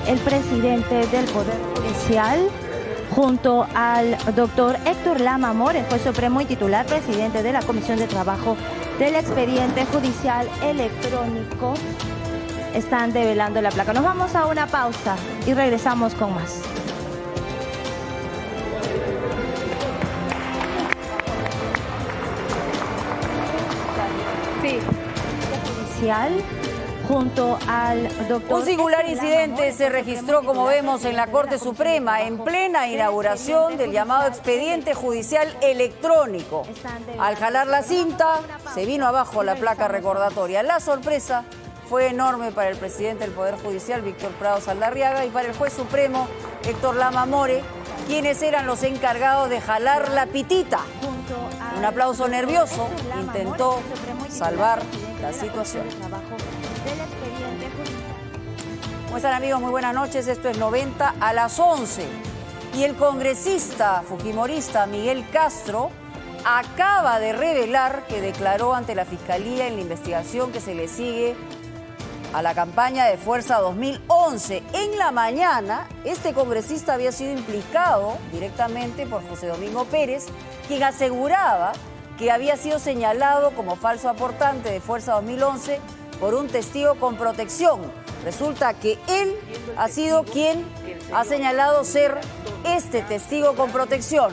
el presidente del Poder Judicial, junto al doctor Héctor Lama More, juez supremo y titular presidente de la Comisión de Trabajo del Expediente Judicial Electrónico, están develando la placa. Nos vamos a una pausa y regresamos con más. Sí. Judicial. Junto al doctor... Un singular incidente se registró, como vemos, en la Corte Suprema, en plena inauguración del llamado expediente judicial electrónico. Al jalar la cinta, se vino abajo la placa recordatoria. La sorpresa fue enorme para el presidente del Poder Judicial, Víctor Prado Saldarriaga, y para el juez supremo, Héctor Lama More, quienes eran los encargados de jalar la pitita. Un aplauso nervioso intentó salvar la situación. ¿Cómo están, amigos? Muy buenas noches. Esto es 90 a las 11. Y el congresista fujimorista Miguel Castro acaba de revelar que declaró ante la Fiscalía en la investigación que se le sigue a la campaña de Fuerza 2011. En la mañana, este congresista había sido implicado directamente por José Domingo Pérez, quien aseguraba que había sido señalado como falso aportante de Fuerza 2011 por un testigo con protección. Resulta que él ha sido quien ha señalado ser este testigo con protección.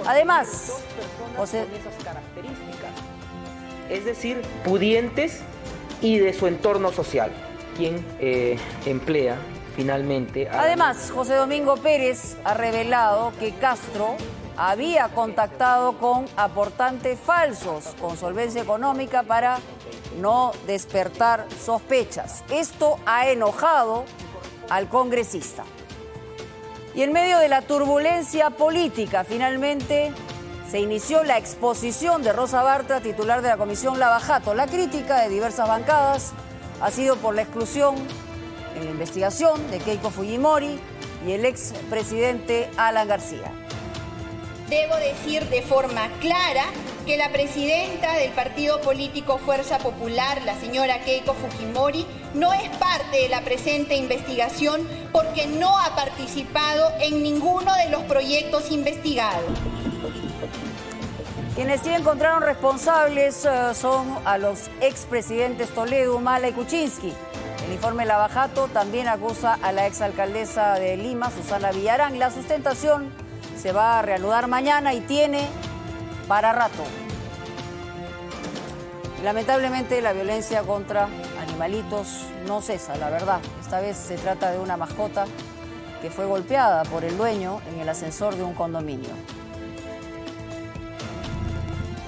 Además, José... esas características, es decir, pudientes y de su entorno social, quien emplea finalmente... Además, José Domingo Pérez ha revelado que Castro había contactado con aportantes falsos con solvencia económica para no despertar sospechas. Esto ha enojado al congresista. Y en medio de la turbulencia política, finalmente se inició la exposición de Rosa Bartra, titular de la Comisión Lavajato. La crítica de diversas bancadas ha sido por la exclusión en la investigación de Keiko Fujimori y el expresidente Alan García. Debo decir de forma clara que la presidenta del partido político Fuerza Popular, la señora Keiko Fujimori, no es parte de la presente investigación porque no ha participado en ninguno de los proyectos investigados. Quienes sí encontraron responsables son a los expresidentes Toledo, Humala y Kuczynski. El informe Lavajato también acusa a la exalcaldesa de Lima, Susana Villarán. La sustentación se va a reanudar mañana y tiene para rato. Lamentablemente la violencia contra animalitos no cesa, la verdad. Esta vez se trata de una mascota que fue golpeada por el dueño en el ascensor de un condominio.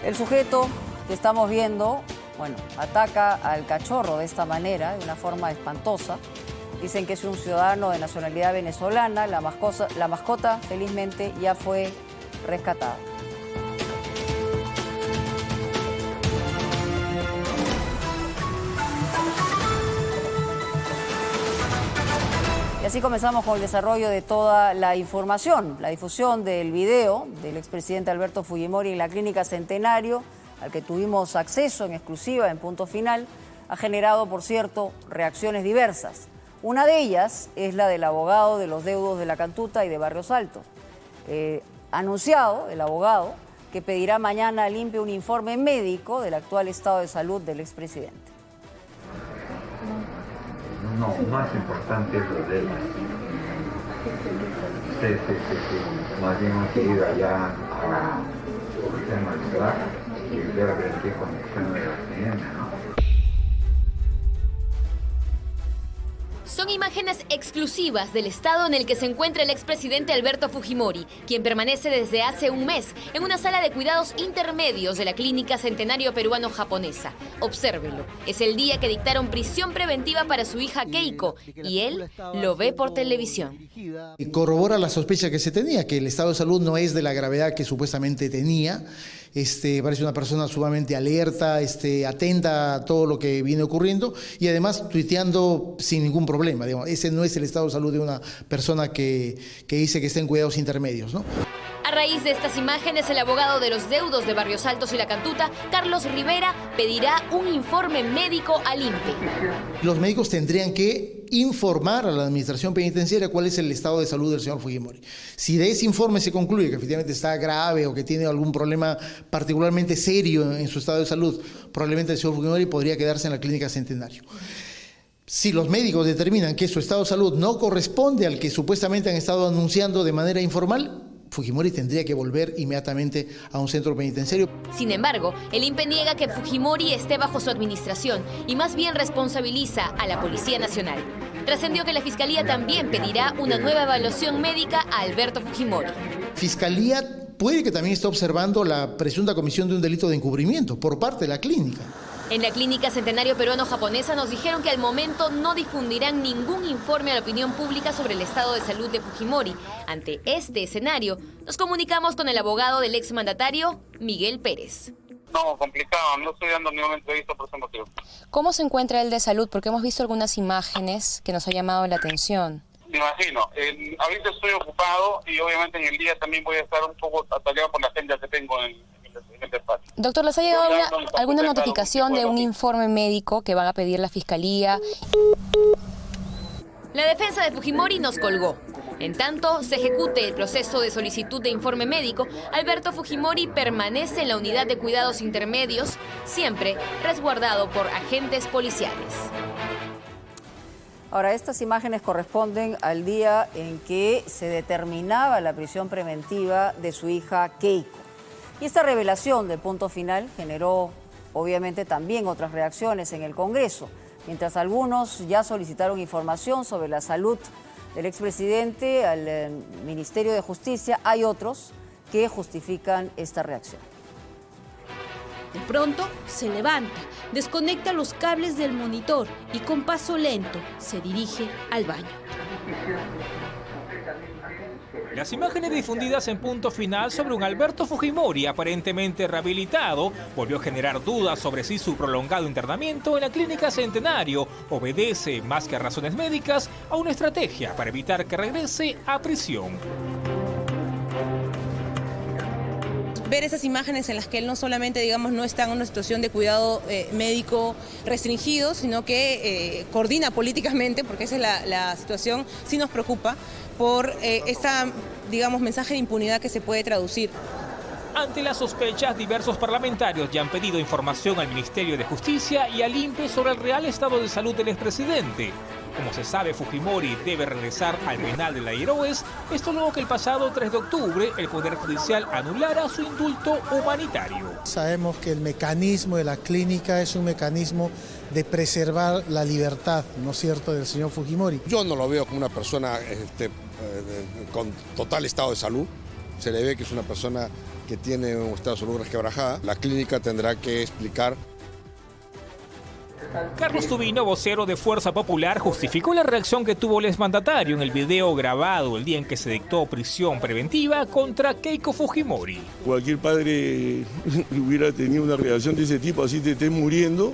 El sujeto que estamos viendo, bueno, ataca al cachorro de esta manera, de una forma espantosa. Dicen que es un ciudadano de nacionalidad venezolana. La mascota felizmente ya fue rescatada. Y así comenzamos con el desarrollo de toda la información. La difusión del video del expresidente Alberto Fujimori en la Clínica Centenario, al que tuvimos acceso en exclusiva en Punto Final, ha generado, por cierto, reacciones diversas. Una de ellas es la del abogado de los deudos de La Cantuta y de Barrios Altos. Anunciado el abogado que pedirá mañana al INPE un informe médico del actual estado de salud del expresidente. No, más importante es lo de él. Sí. Más bien hemos ido allá a analizar y ver qué conexión de la tiene, ¿no? Son imágenes exclusivas del estado en el que se encuentra el expresidente Alberto Fujimori, quien permanece desde hace un mes en una sala de cuidados intermedios de la Clínica Centenario Peruano-Japonesa. Obsérvenlo, es el día que dictaron prisión preventiva para su hija Keiko y él lo ve por televisión. Y corrobora la sospecha que se tenía, que el estado de salud no es de la gravedad que supuestamente tenía. Parece una persona sumamente alerta, atenta a todo lo que viene ocurriendo y además tuiteando sin ningún problema. Digamos, ese no es el estado de salud de una persona que dice que está en cuidados intermedios, ¿no? A raíz de estas imágenes, el abogado de los deudos de Barrios Altos y La Cantuta, Carlos Rivera, pedirá un informe médico al INPE. Los médicos tendrían que informar a la administración penitenciaria cuál es el estado de salud del señor Fujimori. Si de ese informe se concluye que efectivamente está grave o que tiene algún problema particularmente serio en su estado de salud, probablemente el señor Fujimori podría quedarse en la clínica Centenario. Si los médicos determinan que su estado de salud no corresponde al que supuestamente han estado anunciando de manera informal, Fujimori tendría que volver inmediatamente a un centro penitenciario. Sin embargo, el INPE niega que Fujimori esté bajo su administración y más bien responsabiliza a la Policía Nacional. Trascendió que la Fiscalía también pedirá una nueva evaluación médica a Alberto Fujimori. Fiscalía puede que también esté observando la presunta comisión de un delito de encubrimiento por parte de la clínica. En la Clínica Centenario Peruano-Japonesa nos dijeron que al momento no difundirán ningún informe a la opinión pública sobre el estado de salud de Fujimori. Ante este escenario, nos comunicamos con el abogado del exmandatario, Miguel Pérez. No, complicado, no estoy dando ninguna entrevista por ese motivo. ¿Cómo se encuentra él de salud? Porque hemos visto algunas imágenes que nos han llamado la atención. Me imagino, ahorita estoy ocupado y obviamente en el día también voy a estar un poco atareado por la agenda que tengo en el despacho. Doctor, ¿les ha llegado alguna notificación de un informe médico que van a pedir la Fiscalía? La defensa de Fujimori nos colgó. En tanto se ejecute el proceso de solicitud de informe médico, Alberto Fujimori permanece en la unidad de cuidados intermedios, siempre resguardado por agentes policiales. Ahora, estas imágenes corresponden al día en que se determinaba la prisión preventiva de su hija Keiko. Y esta revelación del punto final generó, obviamente, también otras reacciones en el Congreso. Mientras algunos ya solicitaron información sobre la salud del expresidente al Ministerio de Justicia, hay otros que justifican esta reacción. De pronto se levanta, desconecta los cables del monitor y con paso lento se dirige al baño. Las imágenes difundidas en Punto Final sobre un Alberto Fujimori aparentemente rehabilitado volvió a generar dudas sobre si su prolongado internamiento en la Clínica Centenario obedece, más que a razones médicas, a una estrategia para evitar que regrese a prisión. Ver esas imágenes en las que él no solamente, digamos, no está en una situación de cuidado médico restringido, sino que coordina políticamente, porque esa es la situación, sí nos preocupa por esta, digamos, mensaje de impunidad que se puede traducir. Ante las sospechas, diversos parlamentarios ya han pedido información al Ministerio de Justicia y al INPE sobre el real estado de salud del expresidente. Como se sabe, Fujimori debe regresar al penal de la Ieroes, esto luego que el pasado 3 de octubre el Poder Judicial anulara su indulto humanitario. Sabemos que el mecanismo de la clínica es un mecanismo de preservar la libertad, ¿no es cierto?, del señor Fujimori. Yo no lo veo como una persona con total estado de salud. Se le ve que es una persona que tiene un estado de salud resquebrajada. La clínica tendrá que explicar. Carlos Tubino, vocero de Fuerza Popular, justificó la reacción que tuvo el exmandatario en el video grabado el día en que se dictó prisión preventiva contra Keiko Fujimori. Cualquier padre hubiera tenido una reacción de ese tipo, así te estés muriendo,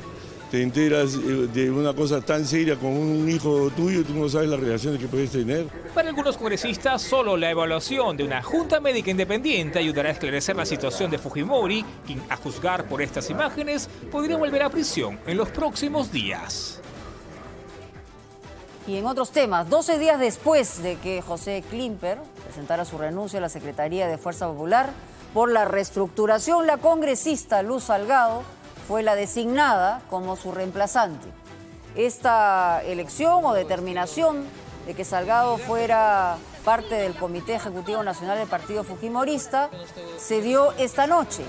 te enteras de una cosa tan seria con un hijo tuyo y tú no sabes las reacciones que puedes tener. Para algunos congresistas, solo la evaluación de una junta médica independiente ayudará a esclarecer la situación de Fujimori, quien, a juzgar por estas imágenes, podría volver a prisión en los próximos días. Y en otros temas, 12 días después de que José Klimper presentara su renuncia a la Secretaría de Fuerza Popular por la reestructuración, la congresista Luz Salgado fue la designada como su reemplazante. Esta elección o determinación de que Salgado fuera parte del Comité Ejecutivo Nacional del Partido Fujimorista se dio esta noche.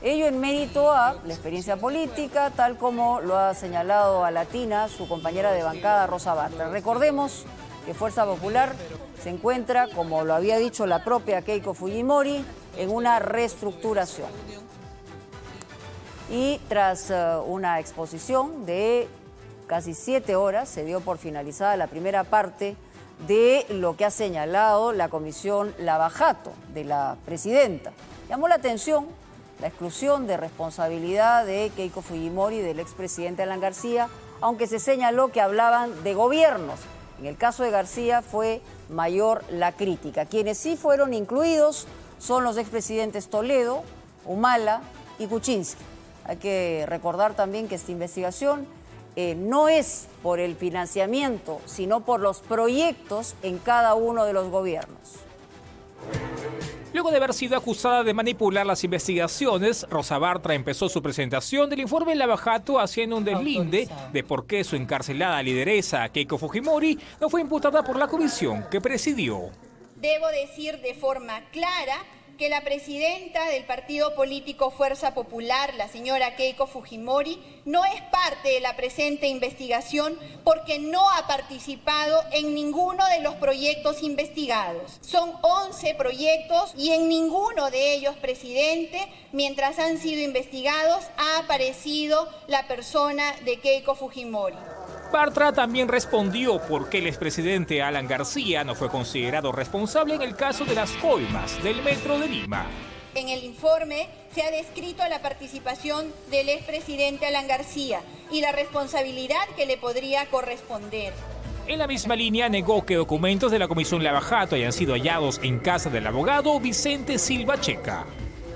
Ello en mérito a la experiencia política, tal como lo ha señalado a Latina su compañera de bancada Rosa Bartra. Recordemos que Fuerza Popular se encuentra, como lo había dicho la propia Keiko Fujimori, en una reestructuración. Y tras una exposición de casi 7 horas, se dio por finalizada la primera parte de lo que ha señalado la comisión Lavajato de la presidenta. Llamó la atención la exclusión de responsabilidad de Keiko Fujimori y del expresidente Alan García, aunque se señaló que hablaban de gobiernos. En el caso de García fue mayor la crítica. Quienes sí fueron incluidos son los expresidentes Toledo, Humala y Kuczynski. Hay que recordar también que esta investigación no es por el financiamiento, sino por los proyectos en cada uno de los gobiernos. Luego de haber sido acusada de manipular las investigaciones, Rosa Bartra empezó su presentación del informe Lava Jato haciendo un deslinde de por qué su encarcelada lideresa, Keiko Fujimori, no fue imputada por la comisión que presidió. Debo decir de forma clara que la presidenta del partido político Fuerza Popular, la señora Keiko Fujimori, no es parte de la presente investigación porque no ha participado en ninguno de los proyectos investigados. Son 11 proyectos y en ninguno de ellos, presidente, mientras han sido investigados, ha aparecido la persona de Keiko Fujimori. Bartra también respondió por qué el expresidente Alan García no fue considerado responsable en el caso de las coimas del Metro de Lima. En el informe se ha descrito la participación del expresidente Alan García y la responsabilidad que le podría corresponder. En la misma línea negó que documentos de la Comisión Lava Jato hayan sido hallados en casa del abogado Vicente Silva Checa.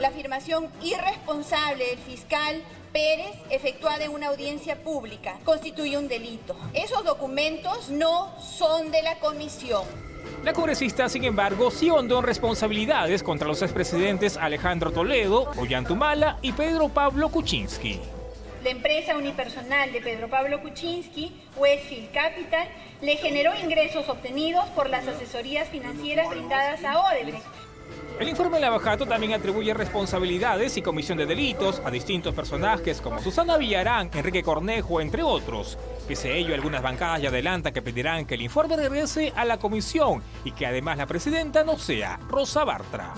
La afirmación irresponsable del fiscal Pérez, efectuada en una audiencia pública, constituye un delito. Esos documentos no son de la comisión. La congresista, sin embargo, sí hondó en responsabilidades contra los expresidentes Alejandro Toledo, Ollantumala y Pedro Pablo Kuczynski. La empresa unipersonal de Pedro Pablo Kuczynski, Westfield Capital, le generó ingresos obtenidos por las asesorías financieras brindadas a Odebrecht. El informe Lava Jato también atribuye responsabilidades y comisión de delitos a distintos personajes como Susana Villarán, Enrique Cornejo, entre otros. Pese a ello, algunas bancadas ya adelantan que pedirán que el informe regrese a la comisión y que además la presidenta no sea Rosa Bartra.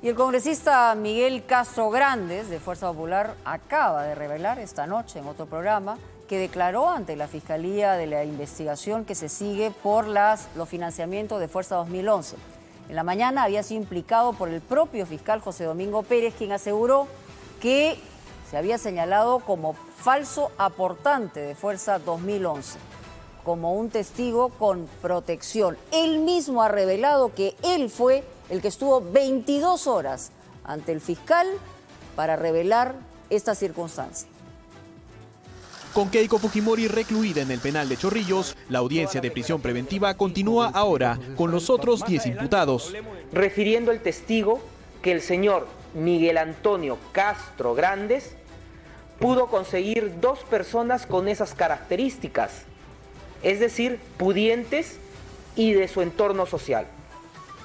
Y el congresista Miguel Castro Grandes, de Fuerza Popular, acaba de revelar esta noche en otro programa que declaró ante la Fiscalía de la investigación que se sigue por los financiamientos de Fuerza 2011. En la mañana había sido implicado por el propio fiscal José Domingo Pérez, quien aseguró que se había señalado como falso aportante de Fuerza 2011, como un testigo con protección. Él mismo ha revelado que él fue el que estuvo 22 horas ante el fiscal para revelar esta circunstancia. Con Keiko Fujimori recluida en el penal de Chorrillos, la audiencia de prisión preventiva continúa ahora con los otros 10 imputados. Refiriendo el testigo que el señor Miguel Antonio Castro Grandes pudo conseguir 2 personas con esas características, es decir, pudientes y de su entorno social.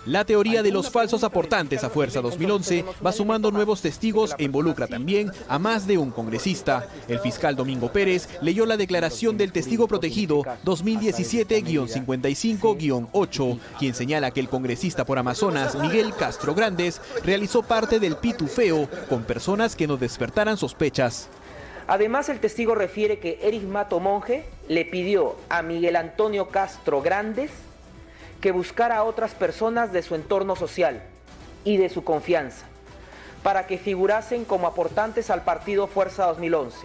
La teoría de los falsos aportantes a Fuerza 2011 va sumando nuevos testigos e involucra también a más de un congresista. El fiscal Domingo Pérez leyó la declaración del testigo protegido 2017-55-8, quien señala que el congresista por Amazonas, Miguel Castro Grandes, realizó parte del pitufeo con personas que no despertaran sospechas. Además, el testigo refiere que Eric Mato Monge le pidió a Miguel Antonio Castro Grandes que buscara a otras personas de su entorno social y de su confianza para que figurasen como aportantes al partido Fuerza 2011.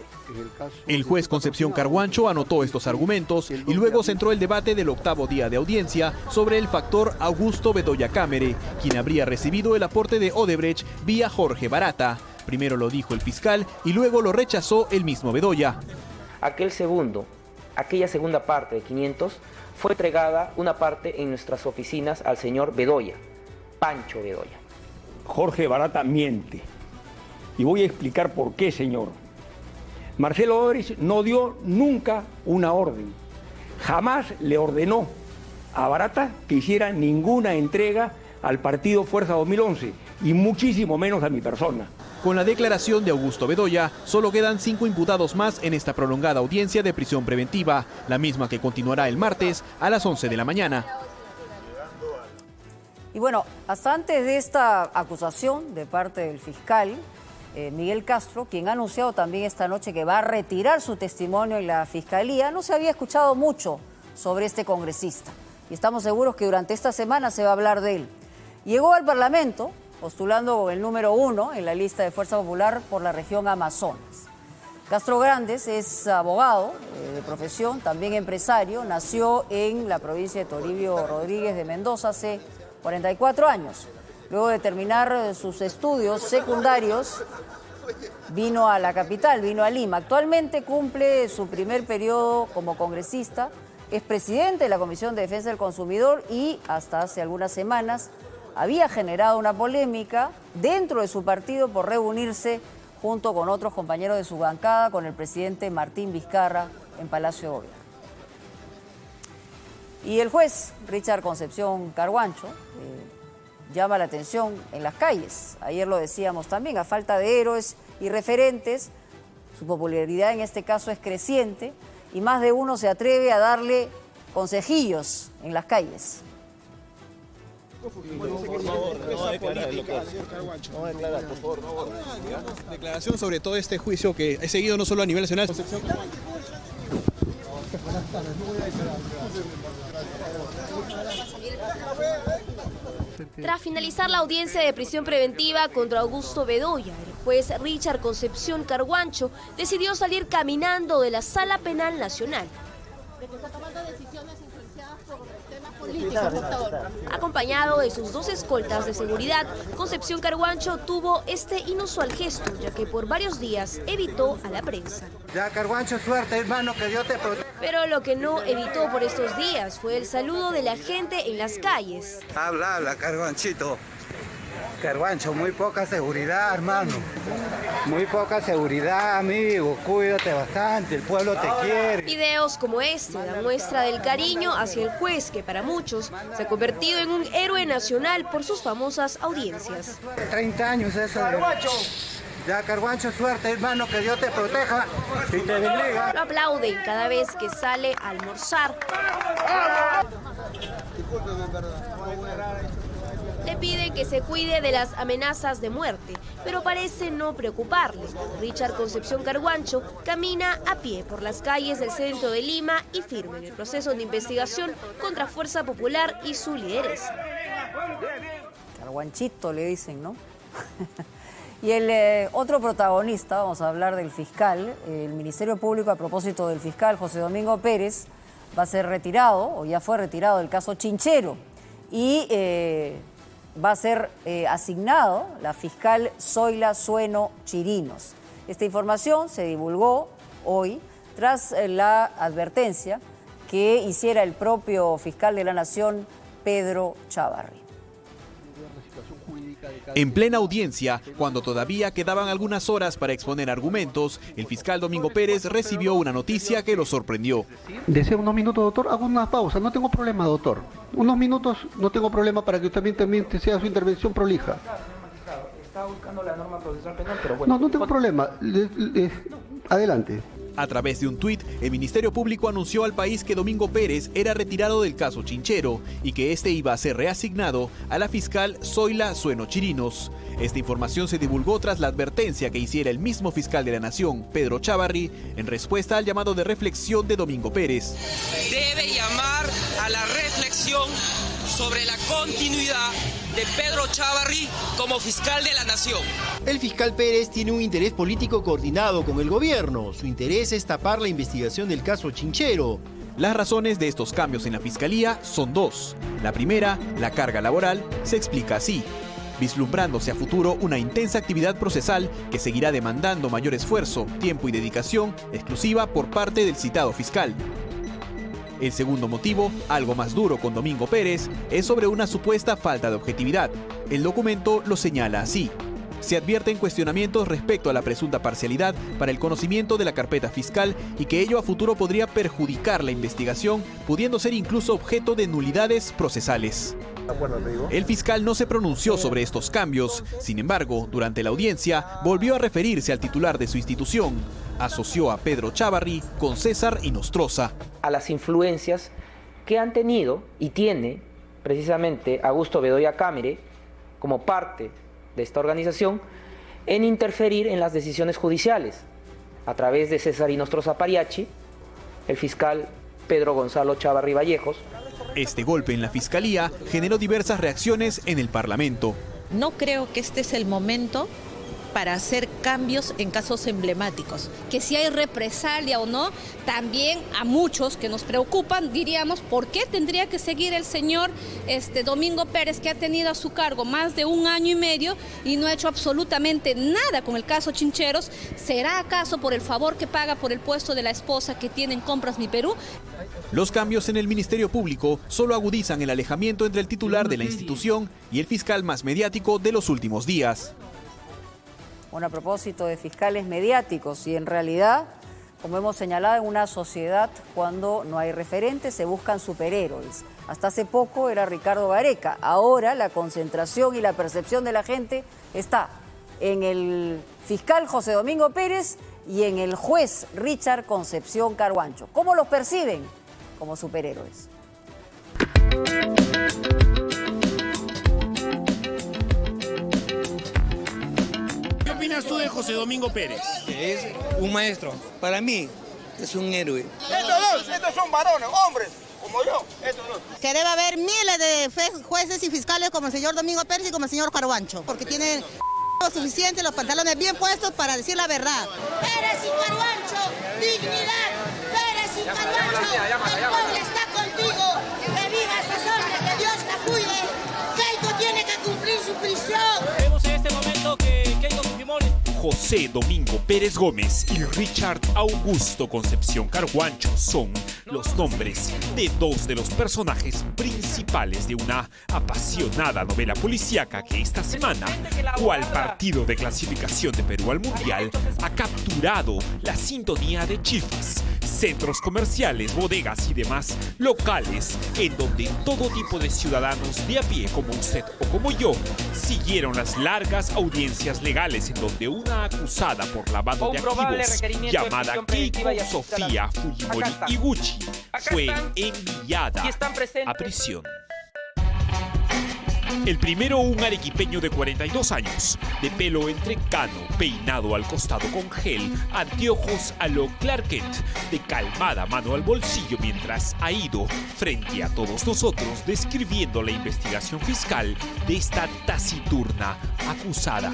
El juez Concepción Carguancho anotó estos argumentos y luego centró el debate del 8º día de audiencia sobre el factor Augusto Bedoya Cámara, quien habría recibido el aporte de Odebrecht vía Jorge Barata. Primero lo dijo el fiscal y luego lo rechazó el mismo Bedoya. Aquella segunda parte de 500 fue entregada una parte en nuestras oficinas al señor Bedoya, Pancho Bedoya. Jorge Barata miente. Y voy a explicar por qué, señor. Marcelo Odebrecht no dio nunca una orden. Jamás le ordenó a Barata que hiciera ninguna entrega al partido Fuerza 2011 y muchísimo menos a mi persona. Con la declaración de Augusto Bedoya, solo quedan 5 imputados más en esta prolongada audiencia de prisión preventiva, la misma que continuará el martes a las 11 de la mañana. Y bueno, hasta antes de esta acusación de parte del fiscal, Miguel Castro, quien ha anunciado también esta noche que va a retirar su testimonio en la fiscalía, no se había escuchado mucho sobre este congresista. Y estamos seguros que durante esta semana se va a hablar de él. Llegó al Parlamento postulando el número 1 en la lista de Fuerza Popular por la región Amazonas. Castro Grandes es abogado de profesión, también empresario, nació en la provincia de Toribio Rodríguez de Mendoza hace 44 años. Luego de terminar sus estudios secundarios, vino a la capital, vino a Lima. Actualmente cumple su primer periodo como congresista, es presidente de la Comisión de Defensa del Consumidor y hasta hace algunas semanas había generado una polémica dentro de su partido por reunirse junto con otros compañeros de su bancada con el presidente Martín Vizcarra en Palacio de Gobierno. Y el juez Richard Concepción Carguancho llama la atención en las calles. Ayer lo decíamos también, a falta de héroes y referentes, su popularidad en este caso es creciente y más de uno se atreve a darle consejillos en las calles. Por favor, no declarar, por favor, no. Declaración sobre todo este juicio que he seguido no solo a nivel nacional. Tras finalizar la audiencia de prisión preventiva contra Augusto Bedoya, el juez Richard Concepción Carguancho decidió salir caminando de la Sala Penal Nacional. Acompañado de sus 2 escoltas de seguridad, Concepción Carguancho tuvo este inusual gesto, ya que por varios días evitó a la prensa. Ya, Carguancho, suerte, hermano, que Dios te proteja. Pero lo que no evitó por estos días fue el saludo de la gente en las calles. Habla, Carguanchito. Carguancho, muy poca seguridad, hermano. Muy poca seguridad, amigo. Cuídate bastante, el pueblo te quiere. Videos como este dan muestra del cariño hacia el juez, que para muchos se ha convertido en un héroe nacional por sus famosas audiencias. 30 años eso. Ya, Carguancho, suerte, hermano, que Dios te proteja y te bendiga. Lo aplauden cada vez que sale a almorzar. Le piden que se cuide de las amenazas de muerte, pero parece no preocuparle. Richard Concepción Carguancho camina a pie por las calles del centro de Lima y firme en el proceso de investigación contra Fuerza Popular y su lideresa. Carguanchito le dicen, ¿no? Y el otro protagonista, vamos a hablar del fiscal, el Ministerio Público, a propósito del fiscal José Domingo Pérez, va a ser retirado, o ya fue retirado del caso Chinchero, y va a ser asignado la fiscal Zoila Sueno Chirinos. Esta información se divulgó hoy tras la advertencia que hiciera el propio fiscal de la Nación, Pedro Chávarri. En plena audiencia, cuando todavía quedaban algunas horas para exponer argumentos, el fiscal Domingo Pérez recibió una noticia que lo sorprendió. Desea unos minutos, doctor. Hago una pausa. No tengo problema, doctor. Unos minutos, no tengo problema para que usted también sea su intervención prolija. Estaba buscando la norma procesal penal, pero bueno. No tengo problema. Adelante. A través de un tuit, el Ministerio Público anunció al país que Domingo Pérez era retirado del caso Chinchero y que este iba a ser reasignado a la fiscal Zoila Sueno Chirinos. Esta información se divulgó tras la advertencia que hiciera el mismo fiscal de la Nación, Pedro Chávarri, en respuesta al llamado de reflexión de Domingo Pérez. Debe llamar a la reflexión sobre la continuidad de Pedro Chávarri como fiscal de la Nación. El fiscal Pérez tiene un interés político coordinado con el gobierno. Su interés es tapar la investigación del caso Chinchero. Las razones de estos cambios en la fiscalía son 2. La primera, la carga laboral, se explica así: vislumbrándose a futuro una intensa actividad procesal que seguirá demandando mayor esfuerzo, tiempo y dedicación exclusiva por parte del citado fiscal. El segundo motivo, algo más duro con Domingo Pérez, es sobre una supuesta falta de objetividad. El documento lo señala así: se advierten cuestionamientos respecto a la presunta parcialidad para el conocimiento de la carpeta fiscal y que ello a futuro podría perjudicar la investigación, pudiendo ser incluso objeto de nulidades procesales. El fiscal no se pronunció sobre estos cambios. Sin embargo, durante la audiencia volvió a referirse al titular de su institución. Asoció a Pedro Chávarri con César Inostroza. A las influencias que han tenido y tiene precisamente Augusto Bedoya Cámara como parte de esta organización en interferir en las decisiones judiciales a través de César Inostroza Pariachi, el fiscal Pedro Gonzalo Chávarri Vallejos. Este golpe en la fiscalía generó diversas reacciones en el Parlamento. No creo que este es el momento para hacer cambios en casos emblemáticos. Que si hay represalia o no, también a muchos que nos preocupan, diríamos, ¿por qué tendría que seguir el señor Domingo Pérez, que ha tenido a su cargo más de 1 año y medio y no ha hecho absolutamente nada con el caso Chincheros? ¿Será acaso por el favor que paga por el puesto de la esposa que tiene en Compras Mi Perú? Los cambios en el Ministerio Público solo agudizan el alejamiento entre el titular de la institución y el fiscal más mediático de los últimos días. Bueno, a propósito de fiscales mediáticos, y en realidad, como hemos señalado, en una sociedad cuando no hay referentes se buscan superhéroes. Hasta hace poco era Ricardo Gareca, ahora la concentración y la percepción de la gente está en el fiscal José Domingo Pérez y en el juez Richard Concepción Carhuancho. ¿Cómo los perciben? Como superhéroes. ¿Qué opinas tú de José Domingo Pérez? Es un maestro. Para mí es un héroe. Estos son varones, hombres, como yo. Estos dos. Que debe haber miles de jueces y fiscales como el señor Domingo Pérez y como el señor Carhuancho, porque tienen lo suficiente, los pantalones bien puestos para decir la verdad. Pérez y Carhuancho, dignidad. Pérez y Carhuancho, el pueblo está contigo. Que viva esos hombres, que Dios la cuide. Keiko tiene que cumplir su prisión. Vemos en este momento que Keiko Fujimori. José Domingo Pérez Gómez y Richard Augusto Concepción Carhuancho son los nombres de 2 de los personajes principales de una apasionada novela policíaca que esta semana, cual partido de clasificación de Perú al Mundial, ha capturado la sintonía de chifas, centros comerciales, bodegas y demás locales en donde todo tipo de ciudadanos de a pie como usted o como yo siguieron las largas audiencias legales en donde una acusada por lavado de activos llamada Keiko Sofía Fujimori Iguchi fue enviada a prisión. El primero, un arequipeño de 42 años, de pelo entrecano, peinado al costado con gel, anteojos a lo Clark Kent, de calmada mano al bolsillo mientras ha ido frente a todos nosotros describiendo la investigación fiscal de esta taciturna acusada.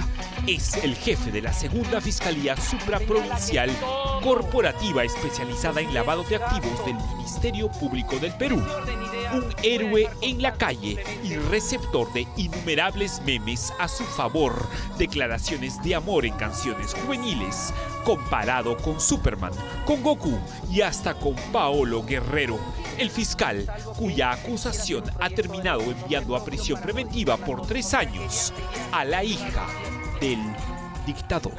Es el jefe de la segunda Fiscalía Supraprovincial Corporativa especializada en lavado de activos del Ministerio Público del Perú. Un héroe en la calle y receptor de innumerables memes a su favor, declaraciones de amor en canciones juveniles, comparado con Superman, con Goku y hasta con Paolo Guerrero, el fiscal cuya acusación ha terminado enviando a prisión preventiva por 3 años a la hija del dictador.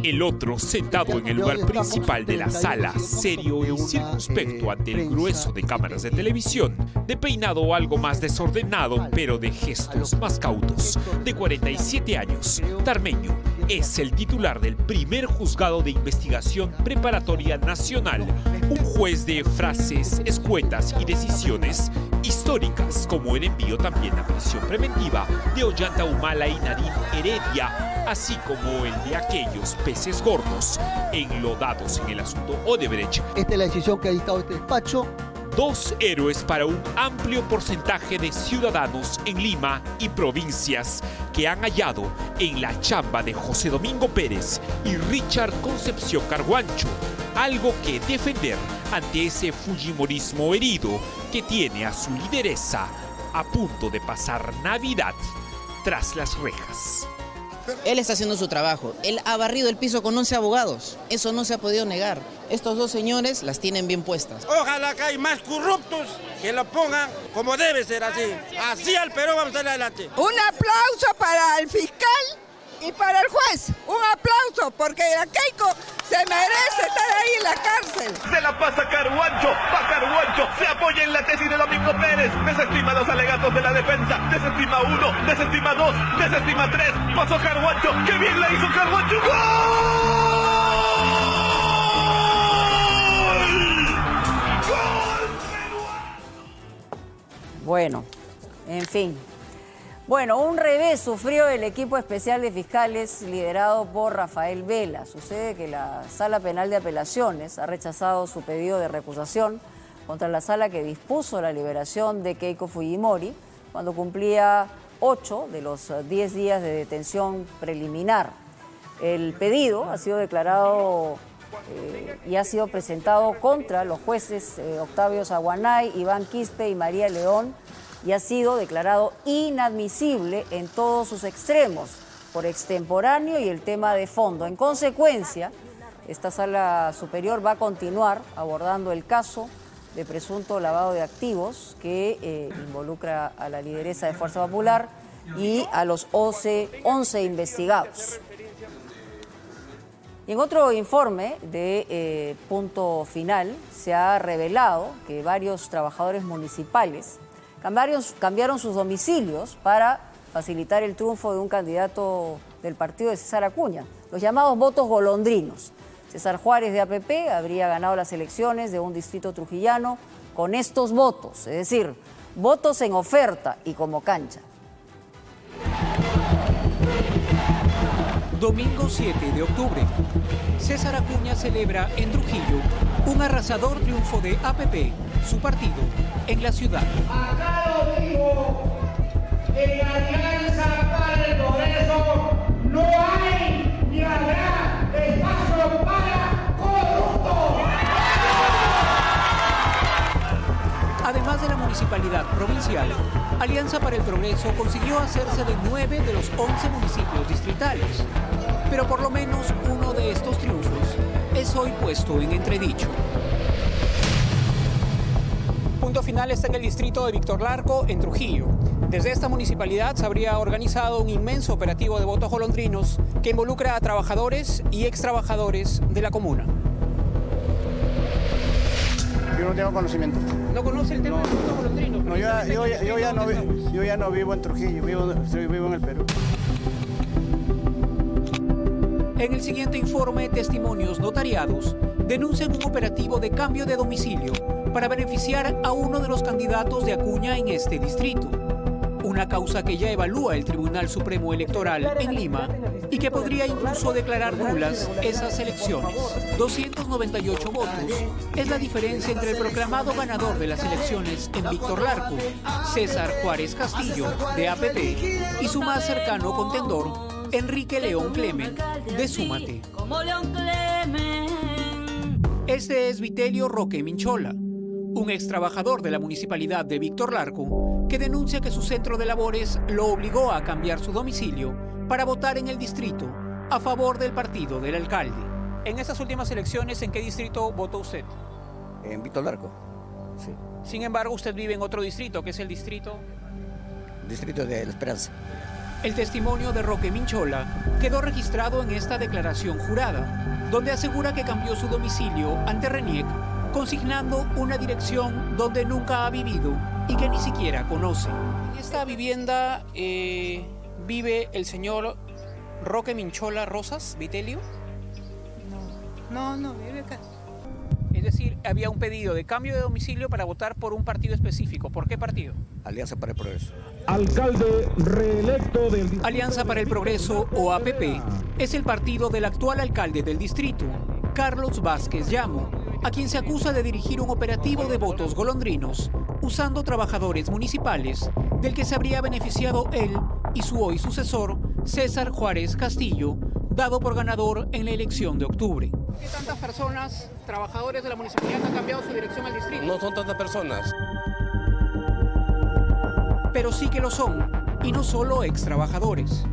El otro, sentado en el lugar principal de la sala, serio y circunspecto ante el grueso de cámaras de televisión, de peinado algo más desordenado, pero de gestos más cautos, de 47 años, tarmeño, es el titular del primer juzgado de investigación preparatoria nacional, un juez de frases escuetas y decisiones históricas, como el envío también a prisión preventiva de Ollanta Humala y Nadine Heredia, así como el de aquellos peces gordos enlodados en el asunto Odebrecht. Esta es la decisión que ha dictado este despacho. 2 héroes para un amplio porcentaje de ciudadanos en Lima y provincias que han hallado en la chamba de José Domingo Pérez y Richard Concepción Carhuancho algo que defender ante ese fujimorismo herido que tiene a su lideresa a punto de pasar Navidad tras las rejas. Él está haciendo su trabajo. Él ha barrido el piso con 11 abogados. Eso no se ha podido negar. Estos 2 señores las tienen bien puestas. Ojalá que hay más corruptos que lo pongan como debe ser así. Así al Perú vamos a ir adelante. Un aplauso para el fiscal y para el juez. Un aplauso porque la Keiko se merece estar ahí en la cárcel. Se la pasa Carhuancho, va Carhuancho, se apoya en la tesis de Domingo Pérez, desestima 2 alegatos de la defensa, desestima 1, desestima 2, desestima 3, pasó Carhuancho, ¡qué bien la hizo Carhuancho! ¡Gol! Bueno, en fin. Bueno, un revés sufrió el equipo especial de fiscales liderado por Rafael Vela. Sucede que la Sala Penal de Apelaciones ha rechazado su pedido de recusación contra la sala que dispuso la liberación de Keiko Fujimori cuando cumplía 8 de los 10 días de detención preliminar. El pedido ha sido declarado y ha sido presentado contra los jueces Octavio Zaguanay, Iván Quispe y María León y ha sido declarado inadmisible en todos sus extremos, por extemporáneo y el tema de fondo. En consecuencia, esta sala superior va a continuar abordando el caso de presunto lavado de activos que involucra a la lideresa de Fuerza Popular y a los 11 investigados. Y en otro informe de Punto Final se ha revelado que varios trabajadores municipales cambiaron sus domicilios para facilitar el triunfo de un candidato del partido de César Acuña, los llamados votos golondrinos. César Juárez de APP habría ganado las elecciones de un distrito trujillano con estos votos, es decir, votos en oferta y como cancha. Domingo 7 de octubre, César Acuña celebra en Trujillo un arrasador triunfo de APP, su partido, en la ciudad. Acá lo digo, en Alianza para el Progreso no hay ni habrá espacio para corruptos. Además de la municipalidad provincial, Alianza para el Progreso consiguió hacerse de 9 de los 11 municipios distritales. Pero por lo menos uno de estos triunfos es hoy puesto en entredicho. Punto Final está en el distrito de Víctor Larco, en Trujillo. Desde esta municipalidad se habría organizado un inmenso operativo de votos golondrinos que involucra a trabajadores y extrabajadores de la comuna. Yo no tengo conocimiento. ¿No conoce el tema de votos golondrinos? No, yo ya no vivo en Trujillo, vivo en el Perú. En el siguiente informe, testimonios notariados denuncian un operativo de cambio de domicilio para beneficiar a uno de los candidatos de Acuña en este distrito. Una causa que ya evalúa el Tribunal Supremo Electoral en Lima y que podría incluso declarar nulas esas elecciones. 298 votos es la diferencia entre el proclamado ganador de las elecciones en Víctor Larco, César Juárez Castillo, de APP, y su más cercano contendor, Enrique León Clemen, de Súmate. Este es Vitelio Roque Minchola, un ex trabajador de la municipalidad de Víctor Larco, que denuncia que su centro de labores lo obligó a cambiar su domicilio para votar en el distrito a favor del partido del alcalde. En estas últimas elecciones, ¿en qué distrito votó usted? En Víctor Larco, sí. Sin embargo, usted vive en otro distrito, que es el distrito de La Esperanza. El testimonio de Roque Minchola quedó registrado en esta declaración jurada, donde asegura que cambió su domicilio ante RENIEC, consignando una dirección donde nunca ha vivido y que ni siquiera conoce. En esta vivienda vive el señor Roque Minchola Rosas, Vitelio. No, vive acá. Es decir, había un pedido de cambio de domicilio para votar por un partido específico. ¿Por qué partido? Alianza para el Progreso. Alcalde reelecto del Alianza para el Progreso, o APP, es el partido del actual alcalde del distrito, Carlos Vázquez Llamo, a quien se acusa de dirigir un operativo de votos golondrinos usando trabajadores municipales, del que se habría beneficiado él y su hoy sucesor, César Juárez Castillo, dado por ganador en la elección de octubre. ¿Por qué tantas personas, trabajadores de la municipalidad, han cambiado su dirección al distrito? No son tantas personas. Pero sí que lo son, y no solo ex trabajadores.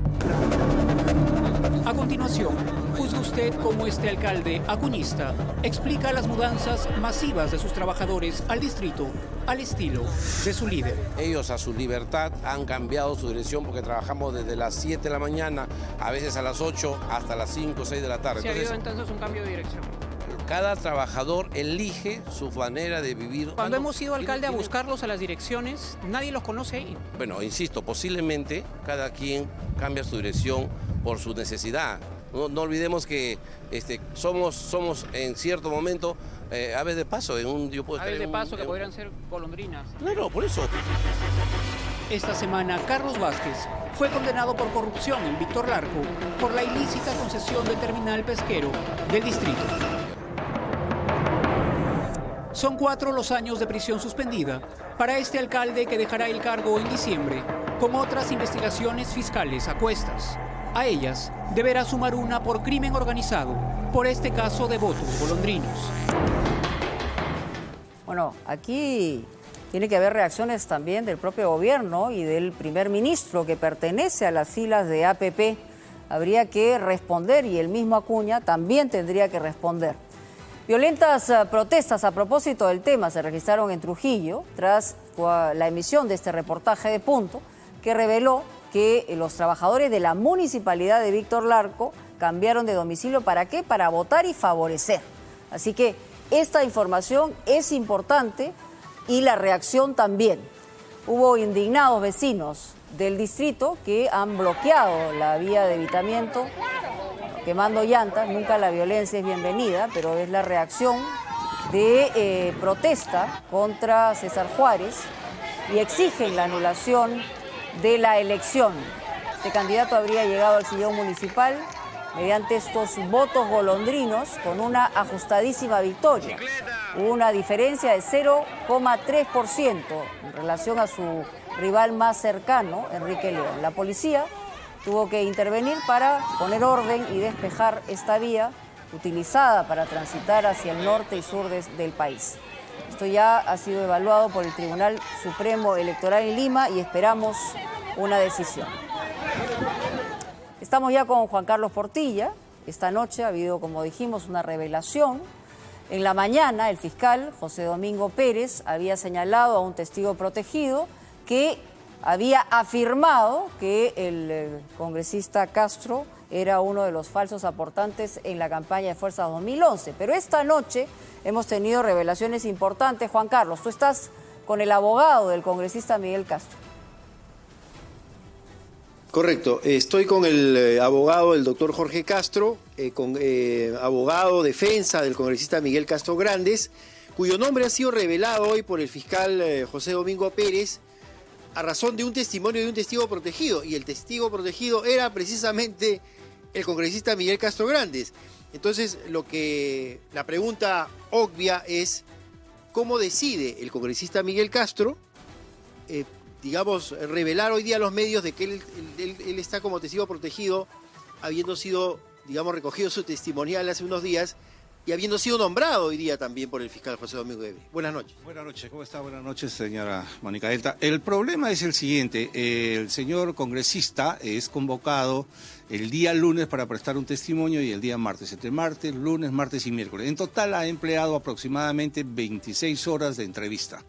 A continuación, juzgue usted cómo este alcalde acuñista explica las mudanzas masivas de sus trabajadores al distrito, al estilo de su líder. Ellos a su libertad han cambiado su dirección porque trabajamos desde las 7 de la mañana, a veces a las 8, hasta las 5 o 6 de la tarde. ¿Se ha habido entonces un cambio de dirección? Cada trabajador elige su manera de vivir. Cuando hemos ido, alcalde, a buscarlos a las direcciones, nadie los conoce ahí. Bueno, insisto, posiblemente cada quien cambia su dirección por su necesidad. No olvidemos que somos en cierto momento aves de paso. Aves de paso que podrían ser golondrinas. Claro, por eso. Esta semana, Carlos Vázquez fue condenado por corrupción en Víctor Larco por la ilícita concesión del terminal pesquero del distrito. Son 4 los años de prisión suspendida para este alcalde que dejará el cargo en diciembre, con otras investigaciones fiscales a cuestas. A ellas deberá sumar una por crimen organizado, por este caso de votos golondrinos. Bueno, aquí tiene que haber reacciones también del propio gobierno y del primer ministro que pertenece a las filas de APP. Habría que responder y el mismo Acuña también tendría que responder. Violentas protestas a propósito del tema se registraron en Trujillo tras la emisión de este reportaje de Punto que reveló que los trabajadores de la municipalidad de Víctor Larco cambiaron de domicilio. ¿Para qué? Para votar y favorecer. Así que esta información es importante y la reacción también. Hubo indignados vecinos del distrito que han bloqueado la vía de evitamiento, quemando llantas. Nunca la violencia es bienvenida, pero es la reacción de protesta contra César Juárez y exigen la anulación de la elección. Este candidato habría llegado al sillón municipal mediante estos votos golondrinos con una ajustadísima victoria. Hubo una diferencia de 0,3% en relación a su rival más cercano, Enrique León. La policía tuvo que intervenir para poner orden y despejar esta vía utilizada para transitar hacia el norte y sur del país. Esto ya ha sido evaluado por el Tribunal Supremo Electoral en Lima y esperamos una decisión. Estamos ya con Juan Carlos Portilla. Esta noche ha habido, como dijimos, una revelación. En la mañana, el fiscal José Domingo Pérez había señalado a un testigo protegido que había afirmado que el congresista Castro era uno de los falsos aportantes en la campaña de Fuerza 2011. Pero esta noche hemos tenido revelaciones importantes. Juan Carlos, tú estás con el abogado del congresista Miguel Castro. Correcto, estoy con el abogado, el doctor Jorge Castro, abogado defensa del congresista Miguel Castro Grandes, cuyo nombre ha sido revelado hoy por el fiscal José Domingo Pérez a razón de un testimonio de un testigo protegido, y el testigo protegido era precisamente el congresista Miguel Castro Grandes. Entonces, la pregunta obvia es, ¿cómo decide el congresista Miguel Castro revelar hoy día a los medios de que él está como testigo protegido, habiendo sido, recogido su testimonial hace unos días y habiendo sido nombrado hoy día también por el fiscal José Domingo Pérez? Buenas noches. Buenas noches, ¿cómo está? Buenas noches, señora Mónica Delta. El problema es el siguiente: el señor congresista es convocado el día lunes para prestar un testimonio y el día martes, entre martes, lunes, martes y miércoles. En total ha empleado aproximadamente 26 horas de entrevista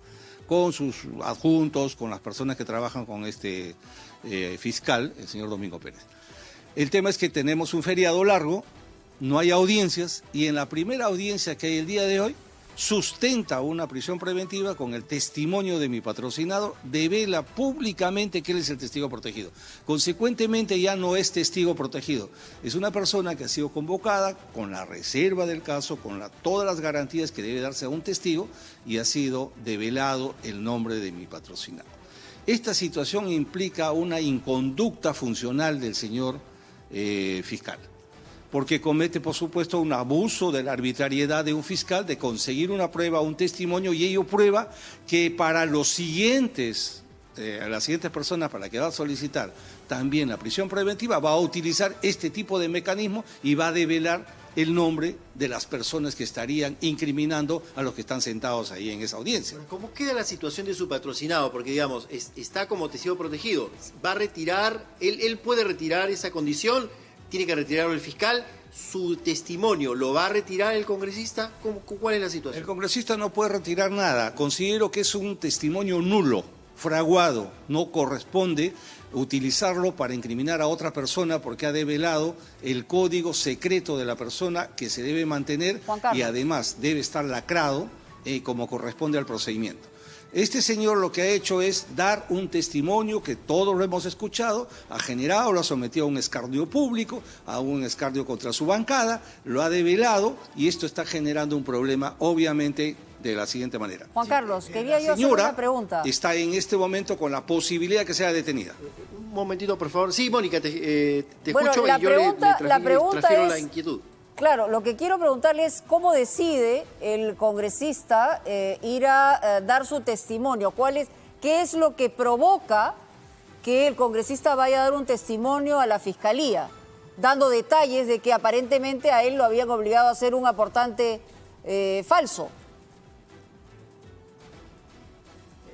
con sus adjuntos, con las personas que trabajan con este fiscal, el señor Domingo Pérez. El tema es que tenemos un feriado largo, no hay audiencias, y en la primera audiencia que hay el día de hoy, sustenta una prisión preventiva con el testimonio de mi patrocinador, devela públicamente que él es el testigo protegido. Consecuentemente ya no es testigo protegido, es una persona que ha sido convocada con la reserva del caso, con todas las garantías que debe darse a un testigo, y ha sido develado el nombre de mi patrocinador. Esta situación implica una inconducta funcional del señor fiscal, porque comete, por supuesto, un abuso de la arbitrariedad de un fiscal de conseguir una prueba, un testimonio, y ello prueba que para las siguientes personas para las que va a solicitar también la prisión preventiva va a utilizar este tipo de mecanismo y va a develar el nombre de las personas que estarían incriminando a los que están sentados ahí en esa audiencia. ¿Cómo queda la situación de su patrocinado? Porque, está como testigo protegido. ¿Va a retirar, él puede retirar esa condición? ¿Tiene que retirarlo el fiscal? ¿Su testimonio lo va a retirar el congresista? ¿Cuál es la situación? El congresista no puede retirar nada. Considero que es un testimonio nulo, fraguado. No corresponde utilizarlo para incriminar a otra persona porque ha develado el código secreto de la persona que se debe mantener y además debe estar lacrado como corresponde al procedimiento. Este señor lo que ha hecho es dar un testimonio que todos lo hemos escuchado, ha generado, lo ha sometido a un escarnio público, a un escarnio contra su bancada, lo ha develado y esto está generando un problema, obviamente, de la siguiente manera. Juan Carlos, quería yo hacer una pregunta. Está en este momento con la posibilidad de que sea detenida. Un momentito, por favor. Sí, Mónica, te bueno, escucho la y yo pregunta, le la pregunta transfiero es, la inquietud. Claro, lo que quiero preguntarle es cómo decide el congresista ir a dar su testimonio. ¿Qué es lo que provoca que el congresista vaya a dar un testimonio a la Fiscalía, dando detalles de que aparentemente a él lo habían obligado a hacer un aportante falso?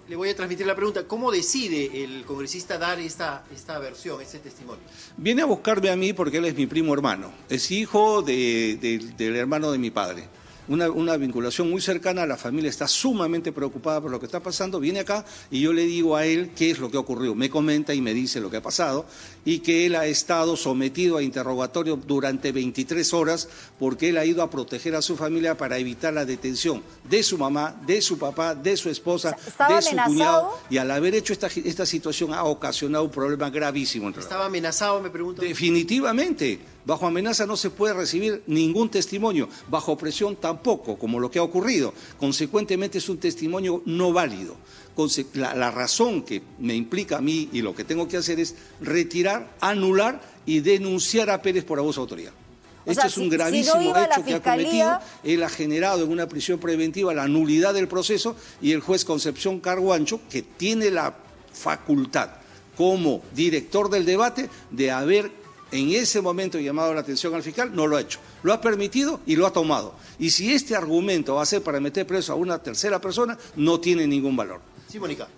Le voy a transmitir la pregunta. ¿Cómo decide el congresista dar esta versión, este testimonio? Viene a buscarme a mí porque él es mi primo hermano. Es hijo del hermano de mi padre. Una vinculación muy cercana, la familia está sumamente preocupada por lo que está pasando, viene acá y yo le digo a él qué es lo que ocurrió, me comenta y me dice lo que ha pasado y que él ha estado sometido a interrogatorio durante 23 horas porque él ha ido a proteger a su familia para evitar la detención de su mamá, de su papá, de su esposa, de su cuñado, y al haber hecho esta situación ha ocasionado un problema gravísimo. ¿Estaba amenazado, me pregunto? Definitivamente. Bajo amenaza no se puede recibir ningún testimonio, bajo presión tampoco, como lo que ha ocurrido. Consecuentemente es un testimonio no válido. La razón que me implica a mí y lo que tengo que hacer es retirar, anular y denunciar a Pérez por abuso de autoridad. Este es un gravísimo hecho que ha cometido. Él ha generado en una prisión preventiva la nulidad del proceso y el juez Concepción Carguancho, que tiene la facultad como director del debate de haber en ese momento llamado la atención al fiscal, no lo ha hecho. Lo ha permitido y lo ha tomado. Y si este argumento va a ser para meter preso a una tercera persona, no tiene ningún valor. Sí, Mónica.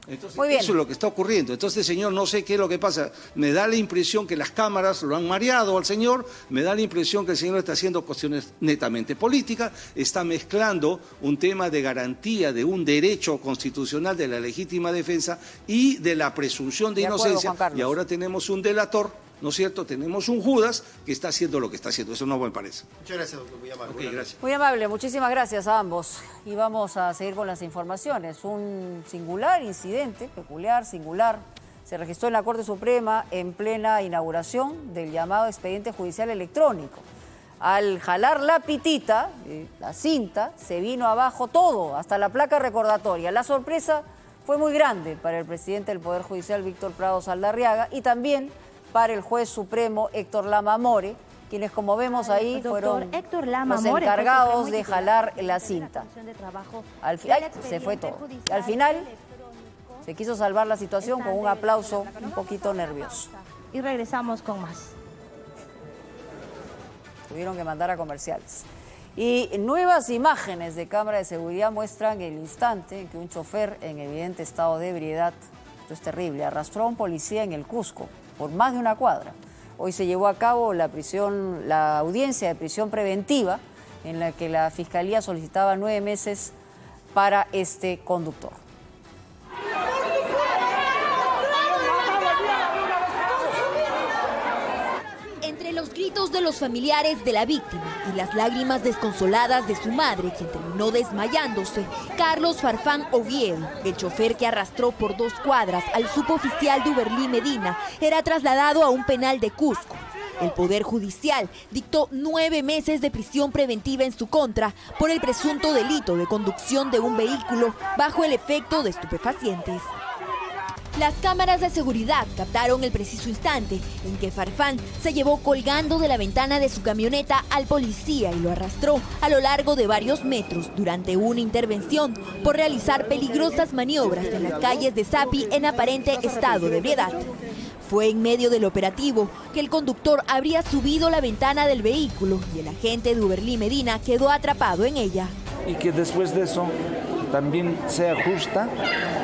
Entonces, eso es lo que está ocurriendo. Entonces, señor, no sé qué es lo que pasa. Me da la impresión que las cámaras lo han mareado al señor, me da la impresión que el señor está haciendo cuestiones netamente políticas, está mezclando un tema de garantía de un derecho constitucional de la legítima defensa y de la presunción de inocencia. Y ahora tenemos un delator, ¿no es cierto? Tenemos un Judas que está haciendo lo que está haciendo. Eso no me parece. Muchas gracias, doctor. Muy amable. Okay, gracias. Muy amable. Muchísimas gracias a ambos. Y vamos a seguir con las informaciones. Un singular incidente, peculiar, singular, se registró en la Corte Suprema en plena inauguración del llamado expediente judicial electrónico. Al jalar la pitita, la cinta, se vino abajo todo, hasta la placa recordatoria. La sorpresa fue muy grande para el presidente del Poder Judicial, Víctor Prado Saldarriaga, y también para el juez supremo Héctor Lama More, quienes, como vemos ahí, fueron los encargados de jalar la cinta. Al final se fue todo. Al final se quiso salvar la situación con un aplauso un poquito nervioso. Y regresamos con más. Tuvieron que mandar a comerciales. Y nuevas imágenes de cámara de seguridad muestran el instante en que un chofer en evidente estado de ebriedad, esto es terrible, arrastró a un policía en el Cusco por más de una cuadra. Hoy se llevó a cabo la audiencia de prisión preventiva en la que la Fiscalía solicitaba 9 meses para este conductor. Entre los gritos de los familiares de la víctima y las lágrimas desconsoladas de su madre, quien terminó desmayándose, Carlos Farfán Oviedo, el chofer que arrastró por 2 cuadras al suboficial Duberlí Medina, era trasladado a un penal de Cusco. El Poder Judicial dictó 9 meses de prisión preventiva en su contra por el presunto delito de conducción de un vehículo bajo el efecto de estupefacientes. Las cámaras de seguridad captaron el preciso instante en que Farfán se llevó colgando de la ventana de su camioneta al policía y lo arrastró a lo largo de varios metros durante una intervención por realizar peligrosas maniobras en las calles de Sapi en aparente estado de ebriedad. Fue en medio del operativo que el conductor habría subido la ventana del vehículo y el agente Duberlí Medina quedó atrapado en ella. Y que después de eso también sea justa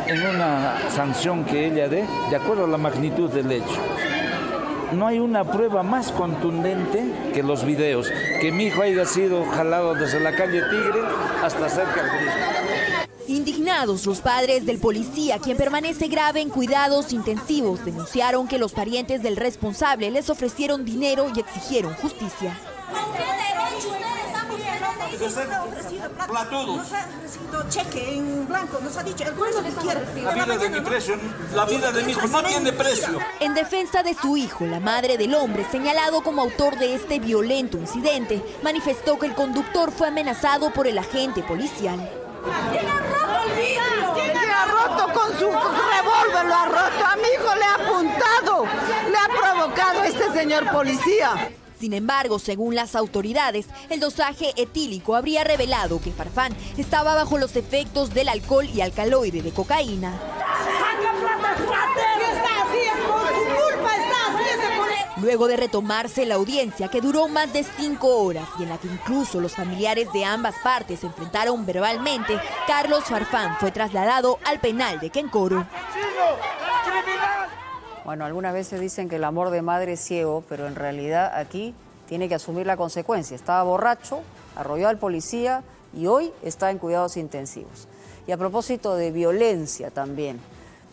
en una sanción que ella dé, de acuerdo a la magnitud del hecho. No hay una prueba más contundente que los videos, que mi hijo haya sido jalado desde la calle Tigre hasta cerca del Cristo. Indignados, los padres del policía, quien permanece grave en cuidados intensivos, denunciaron que los parientes del responsable les ofrecieron dinero y exigieron justicia. Nos ha ofrecido cheque en blanco, nos ha dicho el precio que quiere. La vida de mi hijo no tiene precio. En defensa de su hijo, la madre del hombre, señalado como autor de este violento incidente, manifestó que el conductor fue amenazado por el agente policial. ¿Quién ha roto el vidrio? ¿Quién ha roto con su revólver? Lo ha roto, a mi hijo le ha apuntado, le ha provocado este señor policía. Sin embargo, según las autoridades, el dosaje etílico habría revelado que Farfán estaba bajo los efectos del alcohol y alcaloide de cocaína. Luego de retomarse la audiencia, que duró más de 5 horas y en la que incluso los familiares de ambas partes se enfrentaron verbalmente, Carlos Farfán fue trasladado al penal de Quencoro. Bueno, algunas veces dicen que el amor de madre es ciego, pero en realidad aquí tiene que asumir la consecuencia. Estaba borracho, arrolló al policía y hoy está en cuidados intensivos. Y a propósito de violencia también,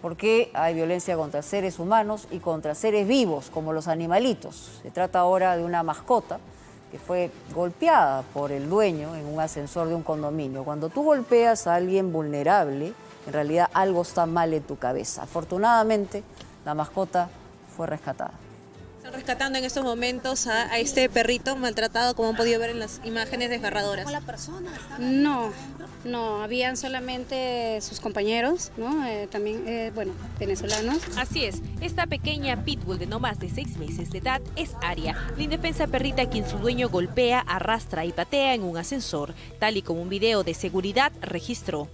porque hay violencia contra seres humanos y contra seres vivos, como los animalitos. Se trata ahora de una mascota que fue golpeada por el dueño en un ascensor de un condominio. Cuando tú golpeas a alguien vulnerable, en realidad algo está mal en tu cabeza. Afortunadamente, la mascota fue rescatada. Están rescatando en estos momentos a este perrito maltratado, como han podido ver en las imágenes desgarradoras. ¿La persona? No, habían solamente sus compañeros, ¿no? También, venezolanos. Así es, esta pequeña pitbull de no más de 6 meses de edad es Aria, la indefensa perrita a quien su dueño golpea, arrastra y patea en un ascensor, tal y como un video de seguridad registró.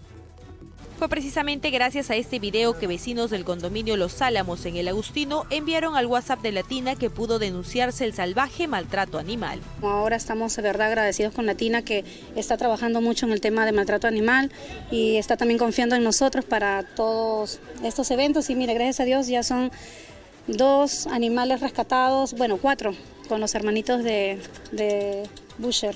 Fue precisamente gracias a este video que vecinos del condominio Los Álamos en El Agustino enviaron al WhatsApp de Latina que pudo denunciarse el salvaje maltrato animal. Ahora estamos de verdad agradecidos con Latina, que está trabajando mucho en el tema de maltrato animal y está también confiando en nosotros para todos estos eventos. Y mire, gracias a Dios ya son 2 animales rescatados, 4, con los hermanitos de Busher.